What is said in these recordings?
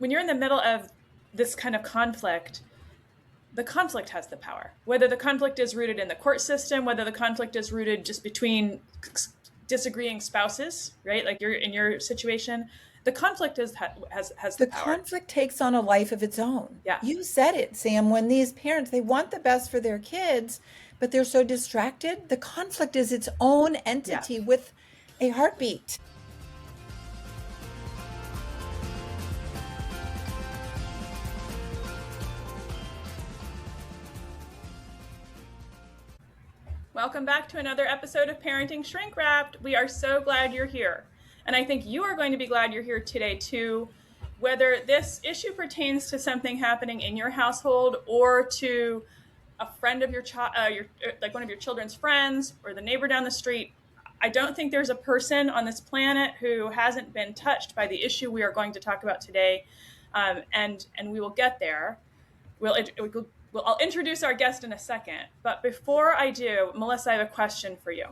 when you're in the middle of this kind of conflict, the conflict has the power. Whether the conflict is rooted in the court system, whether the conflict is rooted just between disagreeing spouses, right? Like you're in your situation, the conflict has the The power. conflict takes on a life of its own. Yeah, You said it, Sam, when these parents, they want the best for their kids, but they're so distracted. The conflict is its own yeah. entity with a heartbeat. Welcome back to another episode of Parenting Shrink Wrapped. We are so glad you're here. And I think you are going to be glad you're here today too, whether this issue pertains to something happening in your household or to a friend of your child, like one of your children's friends or the neighbor down the street. I don't think there's a person on this planet who hasn't been touched by the issue we are going to talk about today, and we will get there. I'll introduce our guest in a second, but before I do, Melissa, I have a question for you.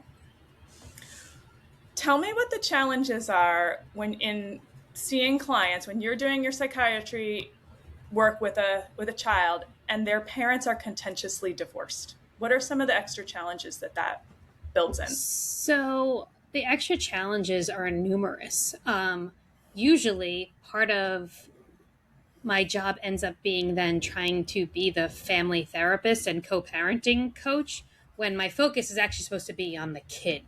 Tell me what the challenges are when in seeing clients, when you're doing your psychiatry work with a child and their parents are contentiously divorced. What are some of the extra challenges that builds in? So the extra challenges are numerous. Usually, part of my job ends up being then trying to be the family therapist and co-parenting coach when my focus is actually supposed to be on the kid.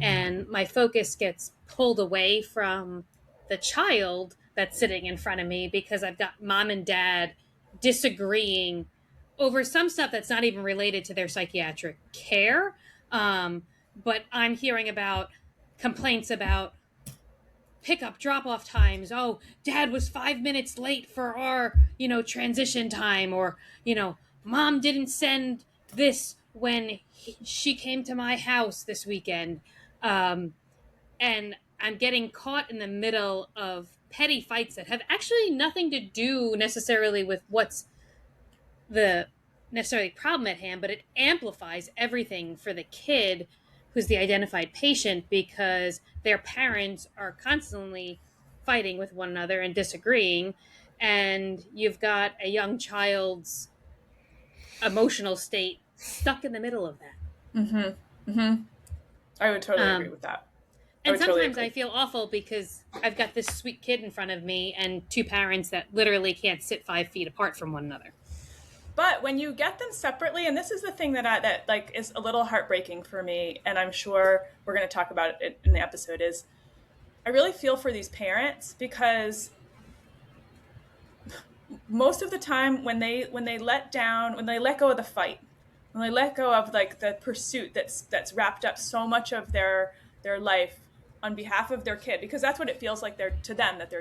And my focus gets pulled away from the child that's sitting in front of me because I've got mom and dad disagreeing over some stuff that's not even related to their psychiatric care. But I'm hearing about complaints about pickup drop off times. Oh, dad was 5 minutes late for our, transition time. Or, mom didn't send this when she came to my house this weekend. And I'm getting caught in the middle of petty fights that have actually nothing to do necessarily with what's the necessarily problem at hand, but it amplifies everything for the kid who's the identified patient because their parents are constantly fighting with one another and disagreeing. And you've got a young child's emotional state stuck in the middle of that. Mm-hmm. Mm-hmm. I would totally agree with that. And sometimes I feel awful because I've got this sweet kid in front of me and two parents that literally can't sit 5 feet apart from one another. But when you get them separately, and this is the thing that is a little heartbreaking for me, and I'm sure we're going to talk about it in the episode, is I really feel for these parents because most of the time when they let go of the fight, when they let go of like the pursuit that's wrapped up so much of their life on behalf of their kid, because that's what it feels like they're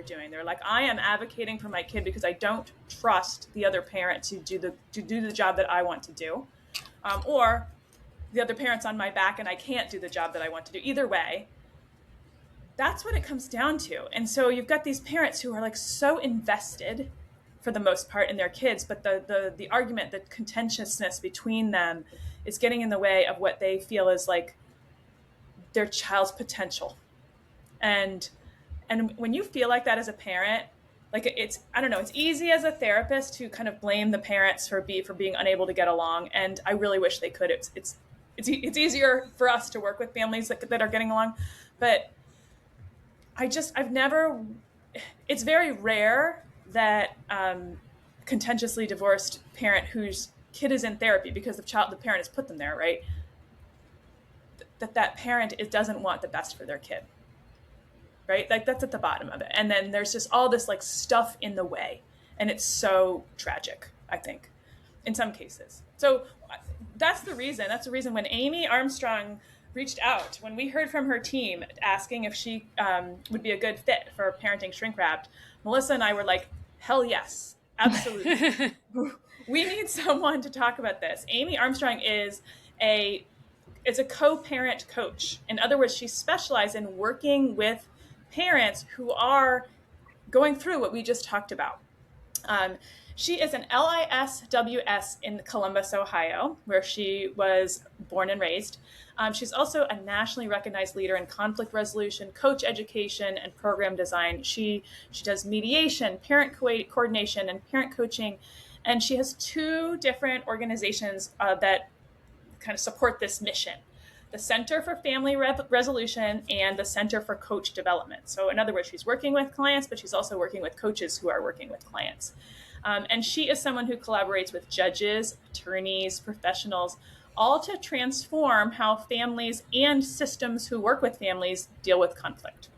doing. They're like, I am advocating for my kid because I don't trust the other parent to do the job that I want to do, or the other parent's on my back and I can't do the job that I want to do. Either way, that's what it comes down to. And so you've got these parents who are like so invested for the most part in their kids, but the argument, the contentiousness between them is getting in the way of what they feel is like their child's potential. And when you feel like that as a parent, like it's easy as a therapist to kind of blame the parents for being unable to get along, and I really wish they could. It's easier for us to work with families that are getting along, but it's very rare that contentiously divorced parent whose kid is in therapy because the parent has put them there, right? That parent doesn't want the best for their kid, right? Like that's at the bottom of it. And then there's just all this like stuff in the way, and it's so tragic, I think, in some cases. So that's the reason when Amy Armstrong reached out, when we heard from her team asking if she would be a good fit for Parenting Shrink Wrapped, Melissa and I were like, hell yes, absolutely. We need someone to talk about this. Amy Armstrong is a co-parent coach. In other words, she specializes in working with parents who are going through what we just talked about. Um, she is an LISWS in Columbus, Ohio, where she was born and raised. She's also a nationally recognized leader in conflict resolution, coach education, and program design. She does mediation, parent coordination, and parent coaching, and she has two different organizations that kind of support this mission: the Center for Family Resolution and the Center for Coach Development. So, in other words, she's working with clients, but she's also working with coaches who are working with clients. And she is someone who collaborates with judges, attorneys, professionals, all to transform how families and systems who work with families deal with conflict.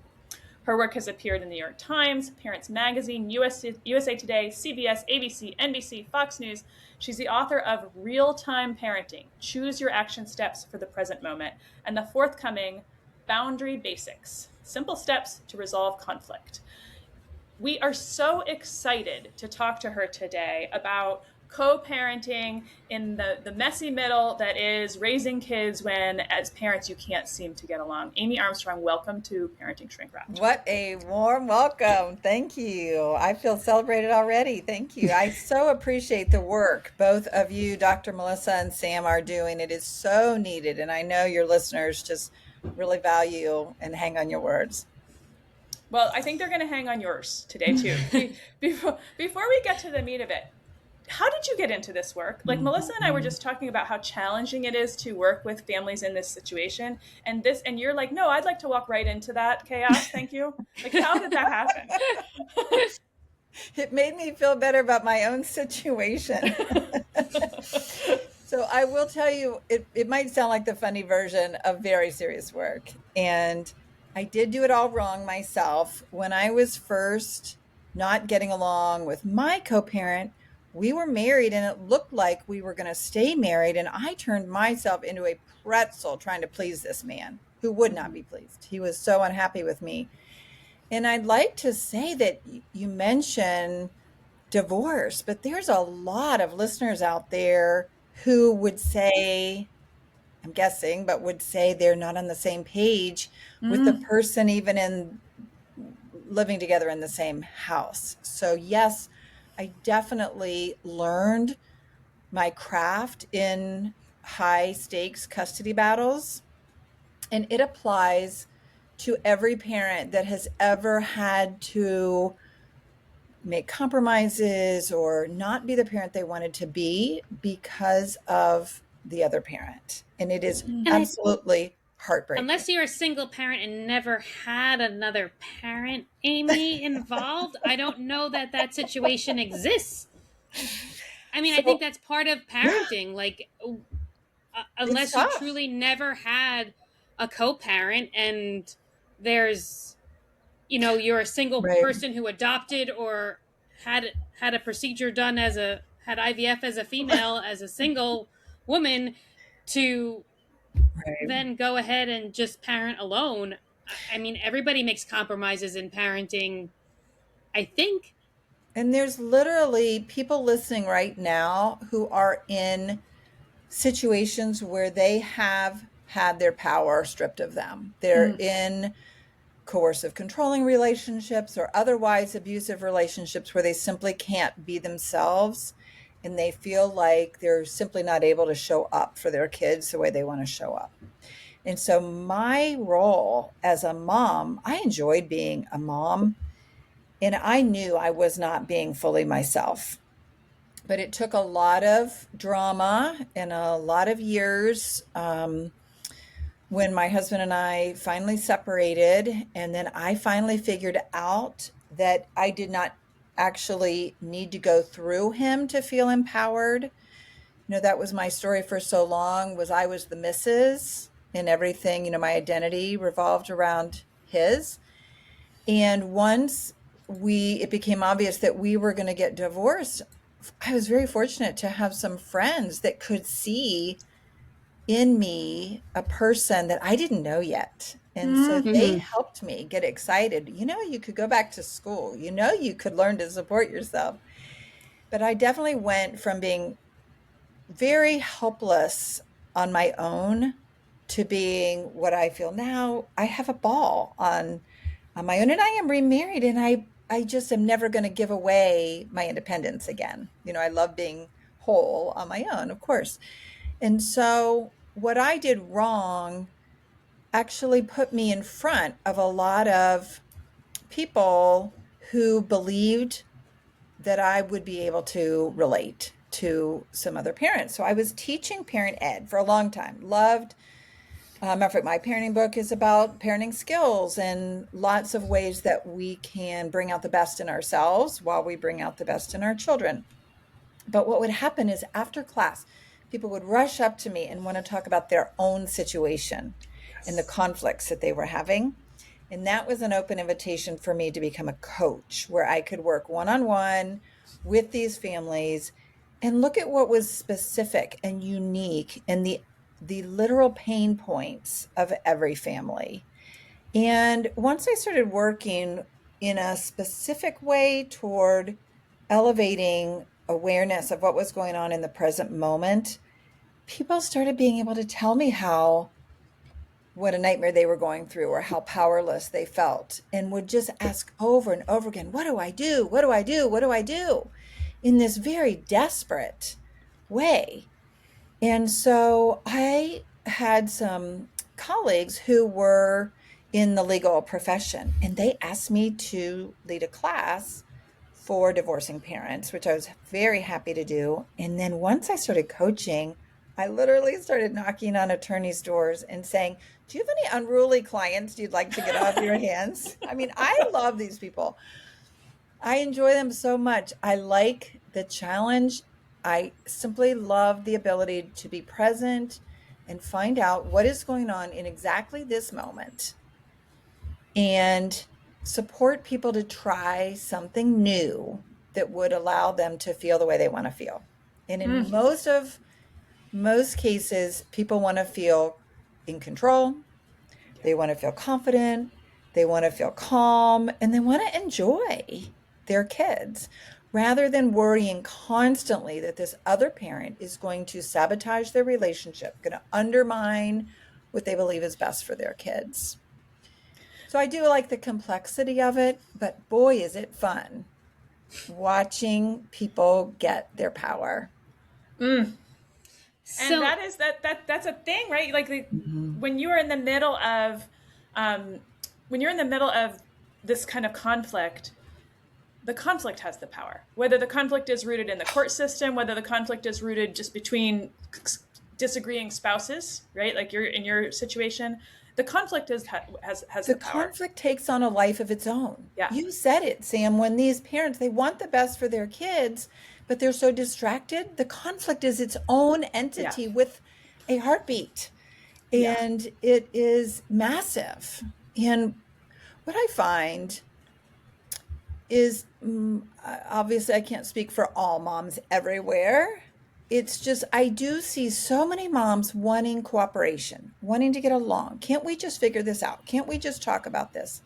Her work has appeared in the New York Times, Parents Magazine, USA Today, CBS, ABC, NBC, Fox News. She's the author of Real Time Parenting: Choose Your Action Steps for the Present Moment, and the forthcoming Boundary Basics: Simple Steps to Resolve Conflict. We are so excited to talk to her today about co-parenting in the messy middle that is raising kids when, as parents, you can't seem to get along. Amy Armstrong, welcome to Parenting Shrink Wrapped. What a warm welcome. Thank you. I feel celebrated already. Thank you. I so appreciate the work both of you, Dr. Melissa and Sam, are doing. It is so needed. And I know your listeners just really value and hang on your words. Well, I think they're going to hang on yours today, too. Before we get to the meat of it, how did you get into this work? Like Melissa and I were just talking about how challenging it is to work with families in this situation. And you're like, no, I'd like to walk right into that chaos. Thank you. Like, how did that happen? It made me feel better about my own situation. So I will tell you, it might sound like the funny version of very serious work. And I did do it all wrong myself. When I was first not getting along with my co-parent, we were married and it looked like we were going to stay married. And I turned myself into a pretzel trying to please this man who would not be pleased. He was so unhappy with me. And I'd like to say that you mentioned divorce, but there's a lot of listeners out there who would say, I'm guessing, but would say they're not on the same page with the person even in living together in the same house. So yes, I definitely learned my craft in high stakes custody battles, and it applies to every parent that has ever had to make compromises or not be the parent they wanted to be because of the other parent. And it is absolutely heartbreaking. Unless you're a single parent and never had another parent, Amy, involved, I don't know that situation exists. I mean, I think that's part of parenting. Like, unless you truly never had a co-parent and there's, you're a single person who adopted or had a procedure done had IVF as a female, as a single woman, to then go ahead and just parent alone. I mean, everybody makes compromises in parenting, I think. And there's literally people listening right now who are in situations where they have had their power stripped of them. They're in coercive controlling relationships or otherwise abusive relationships where they simply can't be themselves and they feel like they're simply not able to show up for their kids the way they want to show up. And so my role as a mom, I enjoyed being a mom, and I knew I was not being fully myself. But it took a lot of drama and a lot of years when my husband and I finally separated, and then I finally figured out that I did not actually need to go through him to feel empowered. That was my story for so long, was I was the missus and everything, my identity revolved around his. And once it became obvious that we were going to get divorced, I was very fortunate to have some friends that could see in me a person that I didn't know yet. And so they helped me get excited. You could go back to school. You could learn to support yourself. But I definitely went from being very helpless on my own to being what I feel now. I have a ball on my own, and I am remarried, and I just am never going to give away my independence again. I love being whole on my own, of course. And so what I did wrong actually put me in front of a lot of people who believed that I would be able to relate to some other parents. So I was teaching parent ed for a long time. Loved. Matter of fact, my parenting book is about parenting skills and lots of ways that we can bring out the best in ourselves while we bring out the best in our children. But what would happen is after class, people would rush up to me and want to talk about their own situation and the Yes. conflicts that they were having. And that was an open invitation for me to become a coach where I could work one on one with these families and look at what was specific and unique and the literal pain points of every family. And once I started working in a specific way toward elevating awareness of what was going on in the present moment, people started being able to tell me what a nightmare they were going through or how powerless they felt and would just ask over and over again, what do I do? What do I do? What do I do? In this very desperate way. And so I had some colleagues who were in the legal profession, and they asked me to lead a class for divorcing parents, which I was very happy to do. And then once I started coaching, I literally started knocking on attorneys' doors and saying, do you have any unruly clients you'd like to get off your hands? I mean, I love these people. I enjoy them so much. I like the challenge. I simply love the ability to be present and find out what is going on in exactly this moment and support people to try something new that would allow them to feel the way they want to feel. And in most cases, people want to feel in control. They want to feel confident. They want to feel calm and they want to enjoy their kids rather than worrying constantly that this other parent is going to sabotage their relationship, going to undermine what they believe is best for their kids. So I do like the complexity of it, but boy, is it fun watching people get their power. And So that is that's a thing, right? Like Mhm. when you are in the middle of um, when you're in the middle of this kind of conflict, the conflict has the power. Whether the conflict is rooted in the court system, whether the conflict is rooted just between disagreeing spouses, right? Like you're in your situation, the conflict has The the power. conflict takes on a life of its own. Yeah, You said it, Sam. When these parents, they want the best for their kids, but they're so distracted, the conflict is its own yeah, entity with a heartbeat. yeah. And it is massive. And what I find is obviously I can't speak for all moms everywhere. It's just, I do see so many moms wanting cooperation, wanting to get along. Can't we just figure this out? Can't we just talk about this?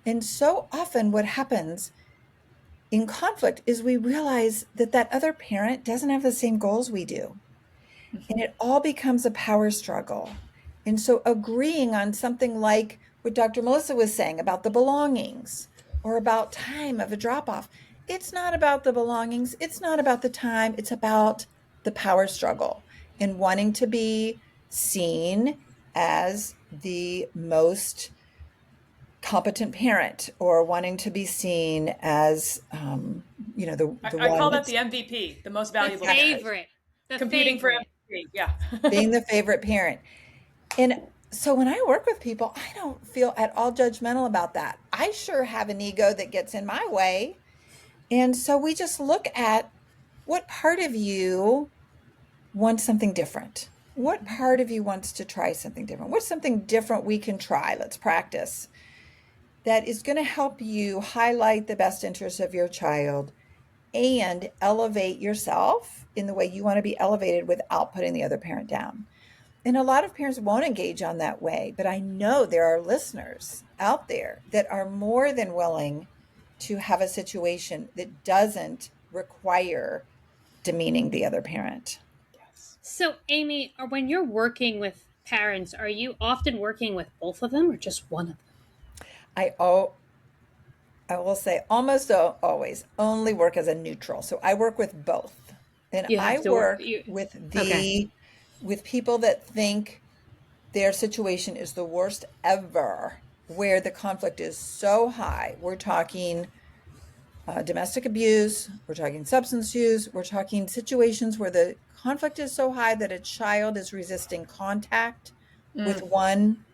And so often, what happens in conflict is we realize that that other parent doesn't have the same goals we do. And it all becomes a power struggle. And so agreeing on something like what Dr. Melissa was saying about the belongings or about time of a drop off, it's not about the belongings, it's not about the time, it's about the power struggle and wanting to be seen as the most competent parent or wanting to be seen as the I one call that that's the MVP, the most the valuable parent, favorite, the competing for favorite. MVP. Yeah, being the favorite parent. And so when I work with people, I don't feel at all judgmental about that. I sure have an ego that gets in my way. And so we just look at what part of you wants something different. What part of you wants to try something different? What's something different we can try? Let's practice that is going to help you highlight the best interests of your child and elevate yourself in the way you want to be elevated without putting the other parent down. And a lot of parents won't engage on that way, but I know there are listeners out there that are more than willing to have a situation that doesn't require demeaning the other parent. yes. So, Amy, or when you're working with parents, are you often working with both of them or just one of them? I oh I will say almost always only work as a neutral. So I work with both. And You I have to work. work You with okay? with people that think their situation is the worst ever, where the conflict is so high. We're talking domestic abuse, we're talking substance use, we're talking situations where the conflict is so high that a child is resisting contact with Mm. one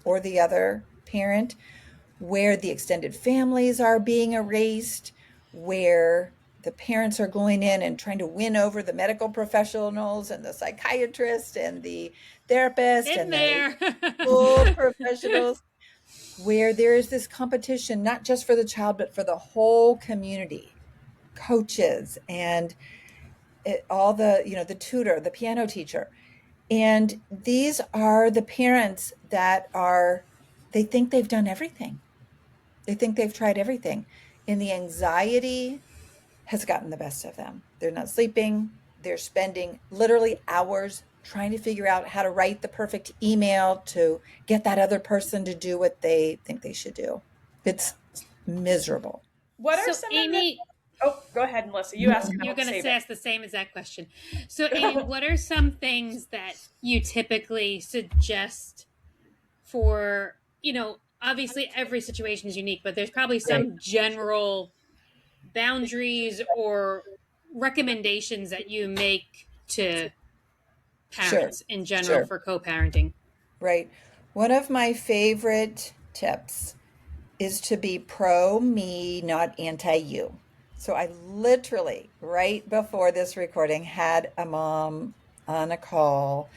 or the other parent, where the extended families are being erased, where the parents are going in and trying to win over the medical professionals and the psychiatrist and the therapist Been and the there. school professionals, where there is this competition, not just for the child, but for the whole community, coaches and all the, the tutor, the piano teacher. And these are the parents that they think they've done everything. They think they've tried everything. And the anxiety has gotten the best of them. They're not sleeping. They're spending literally hours trying to figure out how to write the perfect email to get that other person to do what they think they should do. It's miserable. What are So, some of the? Amy, Oh, go ahead, Melissa. You ask, and then you're we'll going save to it. ask the same exact question. So, Amy, what are some things that you typically suggest for, obviously every situation is unique, but there's probably Right. some general boundaries or recommendations that you make to Sure. parents in general Sure. for co-parenting. Right. One of my favorite tips is to be pro me, not anti you. So I literally, right before this recording, had a mom on a call,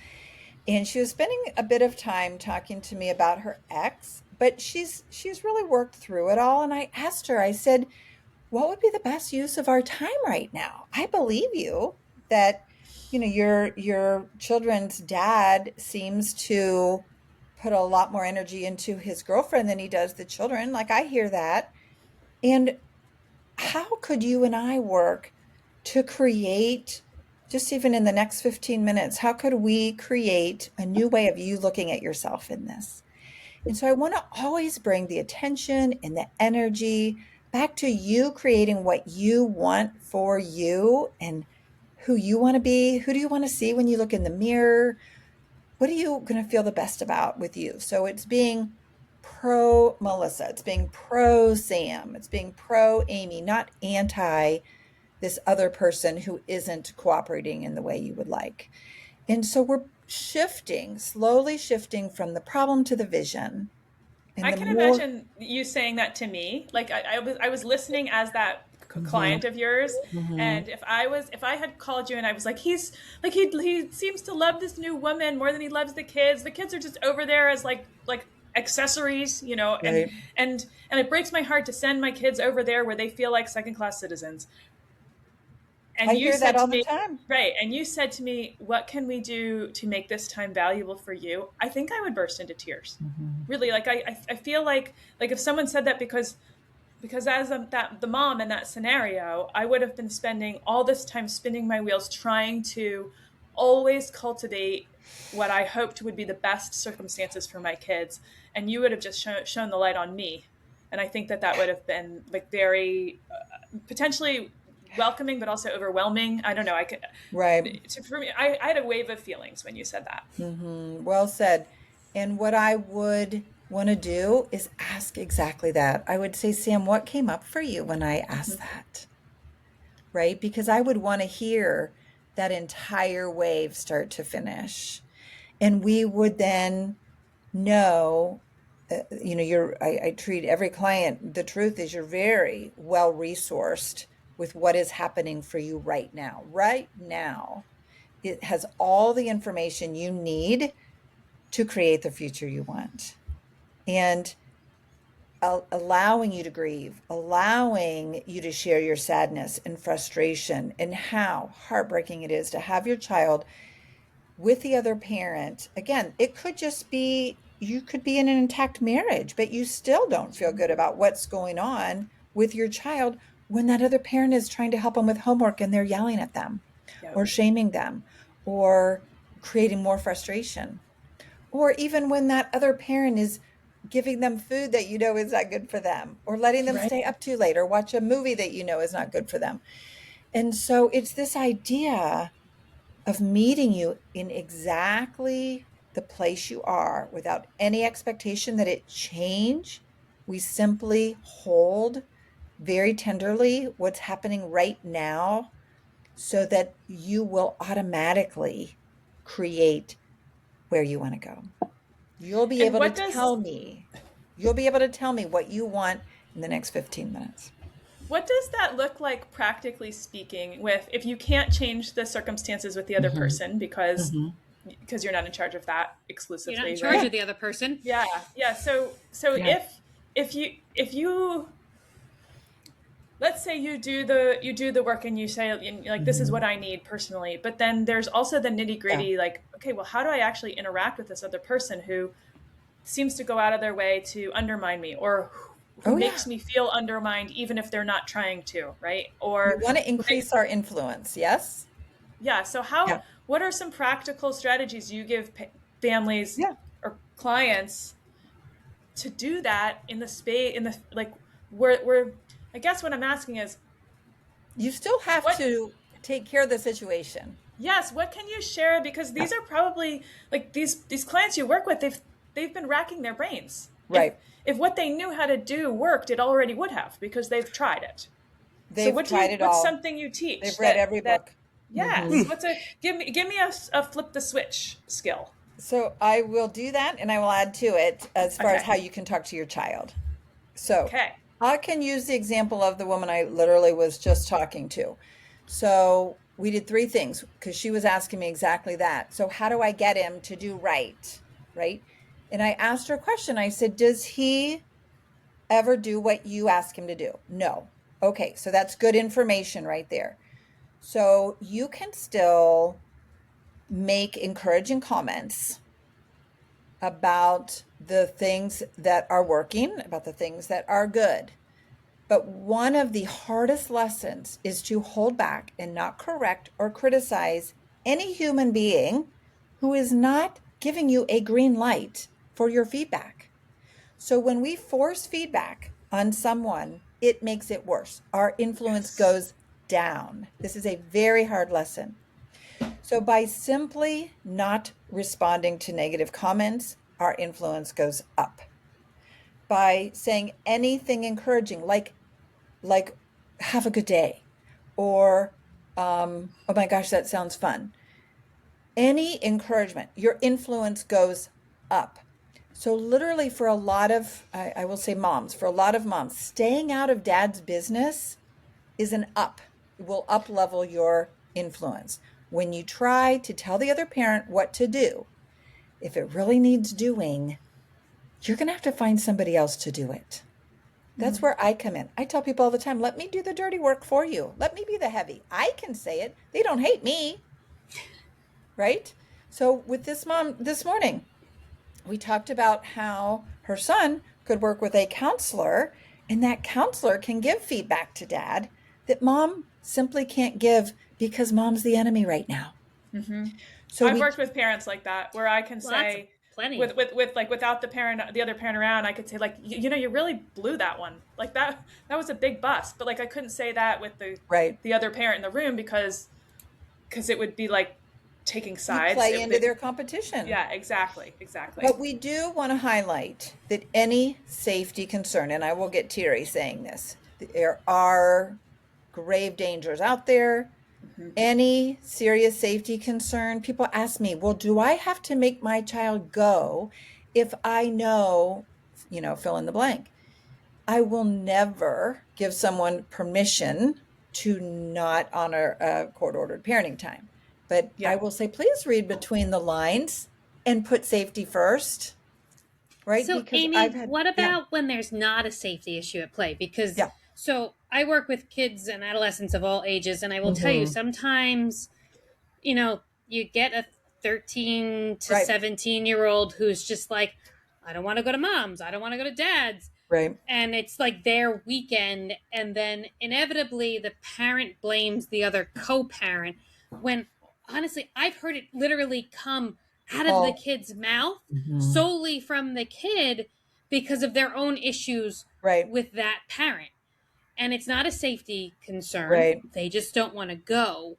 and she was spending a bit of time talking to me about her ex, but she's really worked through it all. And I asked her, I said, what would be the best use of our time right now? I believe you that your children's dad seems to put a lot more energy into his girlfriend than he does the children. Like, I hear that. And how could you and I work to create, just even in the next 15 minutes, how could we create a new way of you looking at yourself in this? And so I want to always bring the attention and the energy back to you creating what you want for you and who you want to be. Who do you want to see when you look in the mirror? What are you going to feel the best about with you? So it's being pro Melissa, it's being pro Sam, it's being pro Amy, not anti this other person who isn't cooperating in the way you would like. And so we're shifting, slowly shifting from the problem to the vision. And I the can more, imagine you saying that to me. Like I was listening as that Mhm, client of yours, mhm, and if I had called you and I was like, he's like he seems to love this new woman more than he loves the kids. The kids are just over there as like accessories, right. and it breaks my heart to send my kids over there where they feel like second class citizens. And I you hear that said to all the me, time. right, and you said to me, what can we do to make this time valuable for you? I think I would burst into tears. Mhm. Really, like I feel like if someone said that, because as that the mom in that scenario, I would have been spending all this time spinning my wheels trying to always cultivate what I hoped would be the best circumstances for my kids, and you would have just shown the light on me. And I think that that would have been like very potentially welcoming, but also overwhelming. I don't know. I could, Right. for me, I had a wave of feelings when you said that. Well said. And what I would want to do is ask exactly that. I would say, Sam, what came up for you when I asked that? Right? Because I would want to hear that entire wave start to finish. And we would then know, I treat every client, the truth is you're very well resourced with what is happening for you right now. Right now, it has all the information you need to create the future you want. And allowing you to grieve, allowing you to share your sadness and frustration, and how heartbreaking it is to have your child with the other parent. Again, it could just be you could be in an intact marriage, but you still don't feel good about what's going on with your child when that other parent is trying to help them with homework and they're yelling at them Yep. or shaming them or creating more frustration. Or even when that other parent is giving them food that you know is not good for them, or letting them Right. stay up too late, or watch a movie that you know is not good for them. And so it's this idea of meeting you in exactly the place you are without any expectation that it change. We simply hold very tenderly what's happening right now so that you will automatically create where you want to go. You'll be And able to what does tell me, you'll be able to tell me what you want in the next 15 minutes. what does that look like practically speaking with if you can't change the circumstances with the other Hmm. person Hmm. because you're not in charge of that You're not in exclusively, charge Yeah. right? of the other person. Yeah. Yeah. So Yeah. if you let's say you do the work and you say like this is what Hmm. I need personally, but then there's also the nitty Yeah. gritty like okay, well, how do I actually interact with this other person who seems to go out of their way to undermine me, or who Oh, yeah. makes me feel undermined even if they're not trying to, right? We Or want to who make, increase our influence. Yes. yeah, so how Yeah. what are some practical strategies you give families Yeah. or clients to do that in the space in the like where I guess what I'm asking is You still have what to take care of the situation. yes, what can you share, because Yeah. these are probably like these clients you work with, they've been racking their brains. Right. If what they knew how to do worked, it already would have because they've tried it. So They've tried it what's all. something you They've teach read that every that book. Hmm. yes, what's a give me a flip the switch skill. So I will do that, and I will add to it as far as Okay. how you can talk to your child. So Okay. I can use the example of the woman I literally was just talking to. So we did three things because she was asking me exactly that. So how do I get him to do right? Right. And I asked her a question. I said, does he ever do what you ask him to do? No. Okay. So that's good information right there. So you can still make encouraging comments about the things that are working, about the things that are good. But one of the hardest lessons is to hold back and not correct or criticize any human being who is not giving you a green light for your feedback. So when we force feedback on someone, it makes it worse. Our influence Yes. goes down. This is a very hard lesson. So by simply not responding to negative comments, our influence goes up. By saying anything encouraging, like have a good day, or oh my gosh, that sounds fun. Any encouragement, your influence goes up. So literally for a lot of, I will say moms, for a lot of moms, staying out of dad's business is an up. It will up level your influence. When you try to tell the other parent what to do, if it really needs doing, you're going to have to find somebody else to do it. That's where I come in. I tell people all the time, let me do the dirty work for you. Let me be the heavy. I can say it. They don't hate me, right? So with this mom this morning, we talked about how her son could work with a counselor, and that counselor can give feedback to dad that mom simply can't give because mom's the enemy right now. So I've we worked with parents like that where I can Lots of say plenty. with like without the other parent around, I could say like you really blew that one. Like that was a big bust, but like I couldn't say that with right. the other parent in the room because it would be like taking You sides. play into their competition. Yeah, exactly. But we do want to highlight that any safety concern, and I will get teary saying this, there are grave dangers out there. Any serious safety concern, people ask me, well, do I have to make my child go if I know, fill in the blank? I will never give someone permission to not honor a court ordered parenting time. But I Yeah. will say, please read between the lines and put safety first, right? So, Because I've Amy, had, what yeah, about when there's not a safety issue at play? Because yeah. so I work with kids and adolescents of all ages, and I will tell you Hmm. sometimes, you get a 13 to Right, 17-year-old who's just like, I don't want to go to mom's, I don't want to go to dad's. right. And it's like their weekend. And then inevitably the parent blames the other co parent when honestly, I've heard it literally come out of the All, kid's mouth mhm. solely from the kid because of their own issues Right. with that parent. And it's not a safety concern. Right. They just don't want to go.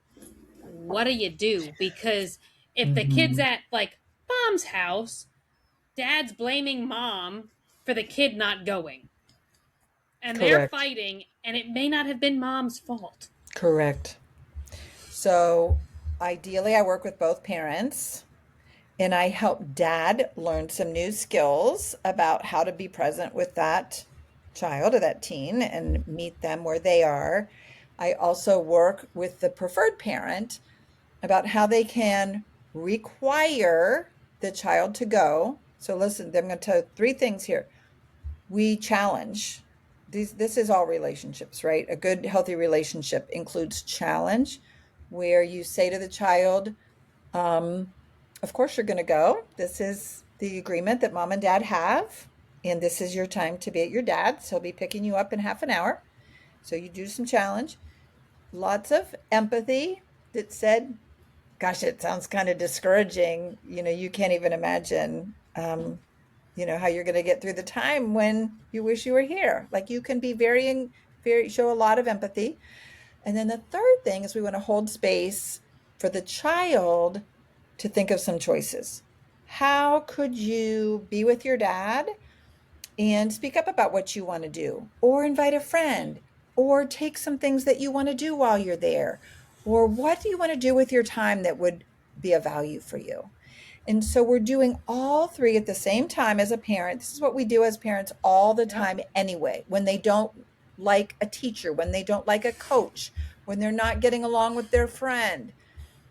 What do you do? Because if the kid's Mhm. at like mom's house, dad's blaming mom for the kid not going. And they're Correct. fighting, and it may not have been mom's fault. Correct. So ideally, I work with both parents and I help dad learn some new skills about how to be present with that child or that teen and meet them where they are. I also work with the preferred parent about how they can require the child to go. So listen, I'm going to tell you three things here. We challenge. This is all relationships, right? A good, healthy relationship includes challenge, where you say to the child, um, of course you're going to go. This is the agreement that mom and dad have, and this is your time to be at your dad's. He'll be picking you up in half an hour. So you do some challenge. Lots of empathy that said, gosh, it sounds kind of discouraging. You can't even imagine, how you're going to get through the time when you wish you were here. Like you can be very, show a lot of empathy. And then the third thing is we want to hold space for the child to think of some choices. How could you be with your dad and speak up about what you want to do, or invite a friend, or take some things that you want to do while you're there? Or what do you want to do with your time that would be of value for you? And so we're doing all three at the same time as a parent. This is what we do as parents all the Yep. time anyway. When they don't like a teacher, when they don't like a coach, when they're not getting along with their friend,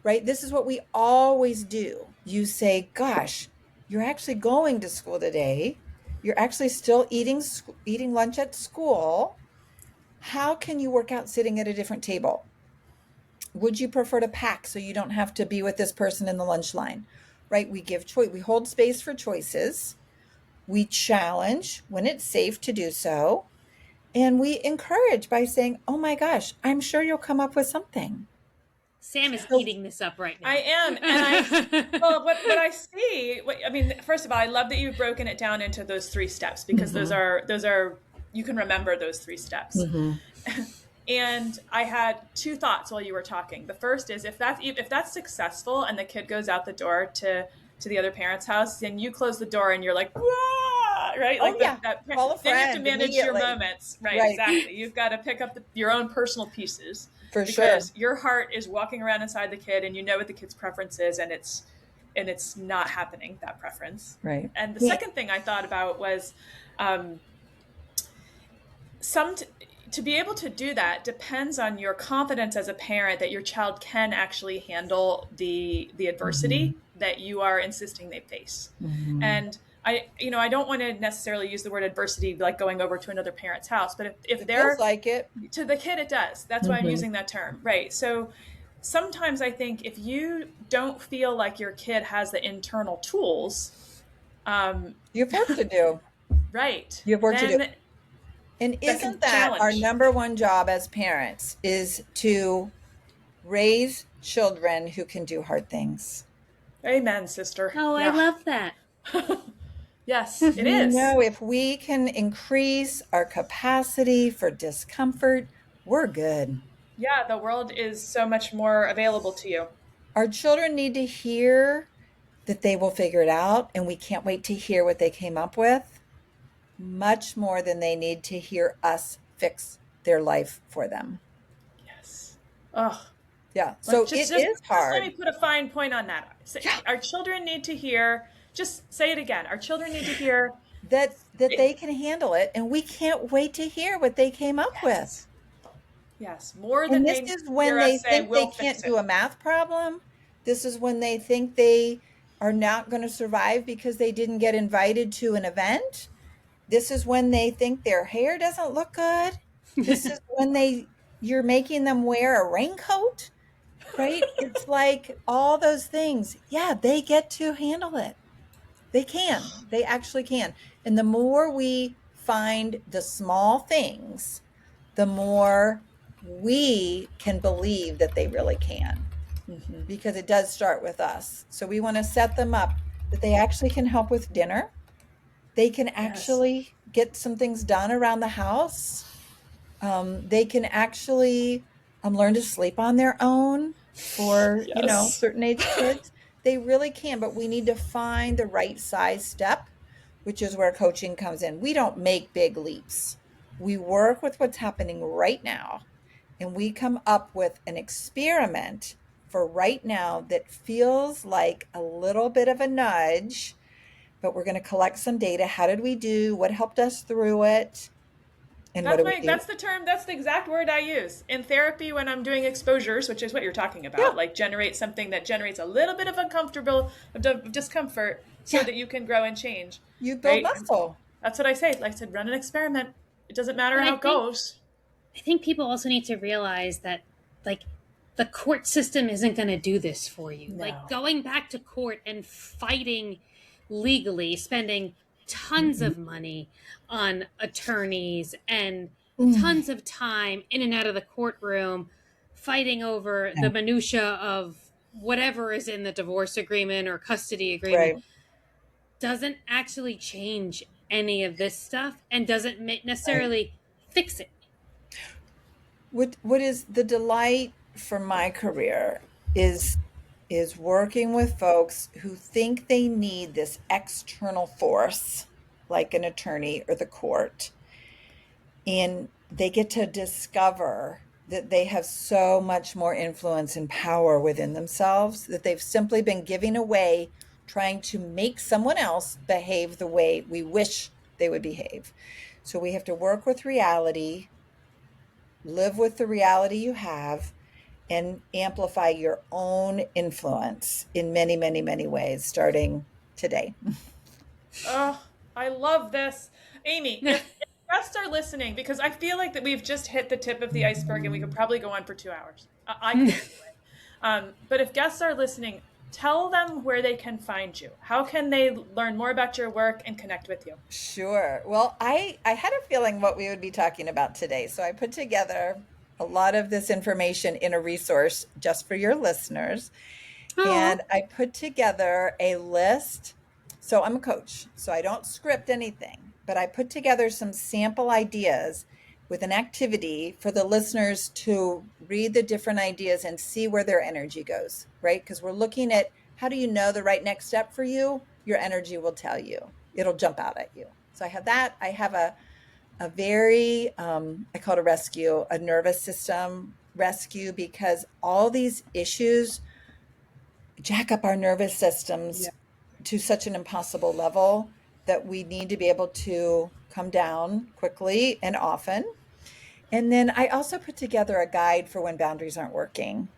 right? This is what we always do. You say, gosh, you're actually going to school today. You're actually still eating lunch at school. How can you work out sitting at a different table? Would you prefer to pack so you don't have to be with this person in the lunch line? Right? We give choice. We hold space for choices. We challenge when it's safe to do so. And we encourage by saying, oh my gosh, I'm sure you'll come up with something. Sam is So eating this up right now. I am, and well, what I see, I mean, first of all, I love that you've broken it down into those three steps, because those are you can remember those three steps. mhm. And I had two thoughts while you were talking. The first is, if that's successful and the kid goes out the door to the other parent's house, then you close the door and you're like, "Wah!" Right? Oh Like yeah, call a then you have to friend manage your immediately. moments, right? Right, Exactly. You've got to pick up your own personal pieces, for sure. because your heart is walking around inside the kid, and you know what the kid's preference is, and it's not happening, that preference. Right. And the Yeah. second thing I thought about was, um, some to be able to do that depends on your confidence as a parent that your child can actually handle the Mhm. adversity that you are insisting they face. Mhm. And I don't want to necessarily use the word adversity like going over to another parent's house, but if It feels they're, like it. to the kid it does. That's why I'm Mhm. using that term, right? So sometimes I think if you don't feel like your kid has the internal tools, um, You have work to do. right, You have work to do. then And that isn't can that our challenge. number one job as parents is to raise children who can do hard things? Amen, sister. Oh, I Yeah. love that. Yes, it You is. know, if we can increase our capacity for discomfort, we're good. Yeah, the world is so much more available to you. Our children need to hear that they will figure it out, and we can't wait to hear what they came up with, much more than they need to hear us fix their life for them. Yes. Oh, Yeah. let So just it just is just let me hard. put a fine point on that. Yeah. Our children need to hear. Just say it again. Our children need to hear. That they can handle it, and we can't wait to hear what they came up with. Yes. Yes. More And than this they is hear when they us say, think they "We'll fix can't it." do a math problem. This is when they think they are not going to survive because they didn't get invited to an event. This is when they think their hair doesn't look good. This is when you're making them wear a raincoat, right? It's like all those things. Yeah, they get to handle it. They can. They actually can. And the more we find the small things, the more we can believe that they really can, Mhm. because it does start with us. So we want to set them up that they actually can help with dinner. They can Yes. actually get some things done around the house. They can actually learn to sleep on their own for, Yes. certain age kids. They really can, but we need to find the right size step, which is where coaching comes in. We don't make big leaps. We work with what's happening right now, and we come up with an experiment for right now that feels like a little bit of a nudge, but we're going to collect some data. How did we do? What helped us through it? And what do we do? That's the term, that's the exact word I use. In therapy when I'm doing exposures, which is what you're talking Yeah, about, like generate something that generates a little bit of uncomfortable of discomfort so yeah. that you can grow and change, You build right? muscle. That's what I say. Like I said, run an experiment. It doesn't matter But how it goes. I think people also need to realize that, like, the court system isn't going to do this for you. Like, No. going back to court and fighting legally, spending tons Mhm. of money on attorneys and Mm, tons of time in and out of the courtroom fighting over yeah, the minutia of whatever is in the divorce agreement or custody agreement right, doesn't actually change any of this stuff and doesn't right. necessarily fix it. What is the delight for my career is working with folks who think they need this external force, like an attorney or the court, and they get to discover that they have so much more influence and power within themselves that they've simply been giving away trying to make someone else behave the way we wish they would behave. So we have to work with reality, live with the reality you have, and amplify your own influence in many, many, many ways starting today. Oh, I love this. Amy, if guests are listening, because I feel like that we've just hit the tip of the iceberg and we could probably go on for 2 hours. I could anyway. But if guests are listening, tell them where they can find you. How can they learn more about your work and connect with you? Sure. Well, I had a feeling what we would be talking about today. So I put together a lot of this information in a resource just for your listeners. Oh, And I put together a list. So I'm a coach, so I don't script anything, but I put together some sample ideas with an activity for the listeners to read the different ideas and see where their energy goes, right? Because we're looking at how do you know the right next step for you? Your energy will tell you, it'll jump out at you. So I have that. I have a very, I call it a rescue, a nervous system rescue, because all these issues jack up our nervous Yeah. systems to such an impossible level that we need to be able to come down quickly and often. And then I also put together a guide for when boundaries aren't working,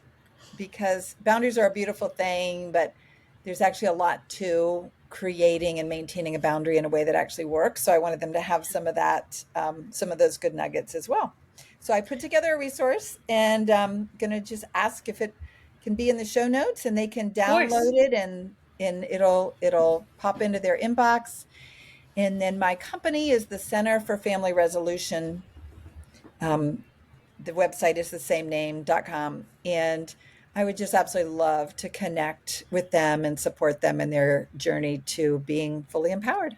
because boundaries are a beautiful thing, but there's actually a lot to creating and maintaining a boundary in a way that actually works. So I wanted them to have some of that, some of those good nuggets as well. So I put together a resource, and I'm going to just ask if it can be in the show notes, and they can of course. download it, and it'll pop into their inbox. And then my company is the Center for Family Resolution. Um, the website is the same name.com. And I would just absolutely love to connect with them and support them in their journey to being fully empowered.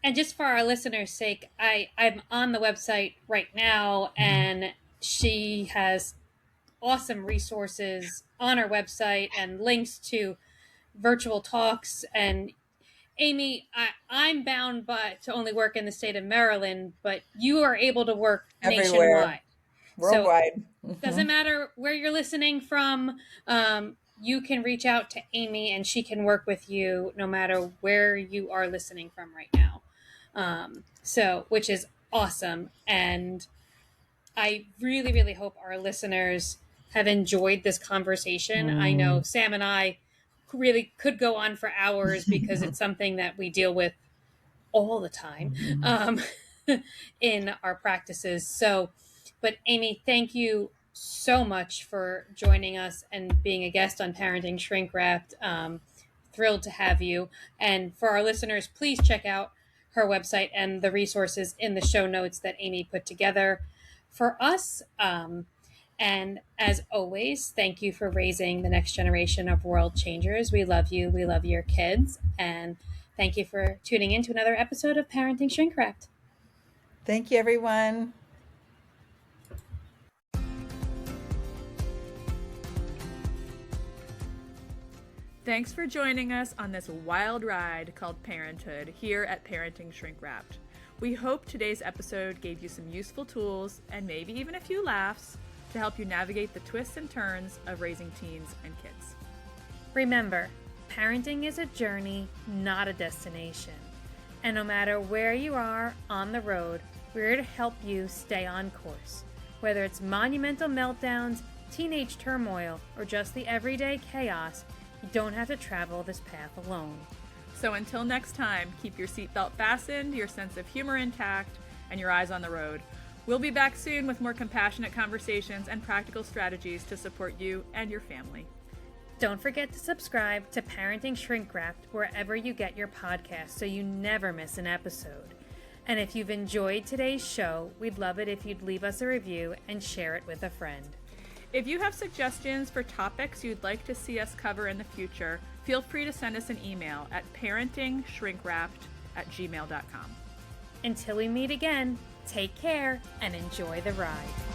And just for our listeners' sake, I'm on the website right now, and she has awesome resources on our website and links to virtual talks. And Amy, I'm bound by to only work in the state of Maryland, but you are able to work Everywhere, nationwide. So worldwide. doesn't Mhm. matter where you're listening from. You can reach out to Amy, and she can work with you no matter where you are listening from right now. So, which is awesome. And I really, really hope our listeners have enjoyed this conversation. I know Mm. Sam and I really could go on for hours because it's something that we deal with all the time Mhm. um, in our practices. So, but Amy, thank you so much for joining us and being a guest on Parenting Shrink Wrapped. Thrilled to have you. And for our listeners, please check out her website and the resources in the show notes that Amy put together for us. And as always, thank you for raising the next generation of world changers. We love you. We love your kids. And Thank you for tuning in to another episode of Parenting Shrink Wrapped. Thank you, everyone. Thanks for joining us on this wild ride called parenthood here at Parenting Shrink Wrapped. We hope today's episode gave you some useful tools and maybe even a few laughs to help you navigate the twists and turns of raising teens and kids. Remember, parenting is a journey, not a destination. And no matter where you are on the road, we're here to help you stay on course. Whether it's monumental meltdowns, teenage turmoil, or just the everyday chaos, you don't have to travel this path alone. So until next time, keep your seatbelt fastened, your sense of humor intact, and your eyes on the road. We'll be back soon with more compassionate conversations and practical strategies to support you and your family. Don't forget to subscribe to Parenting Shrink Wrapped wherever you get your podcasts so you never miss an episode. And if you've enjoyed today's show, we'd love it if you'd leave us a review and share it with a friend. If you have suggestions for topics you'd like to see us cover in the future, feel free to send us an email at parentingshrinkwrapped@gmail.com. Until we meet again, take care and enjoy the ride.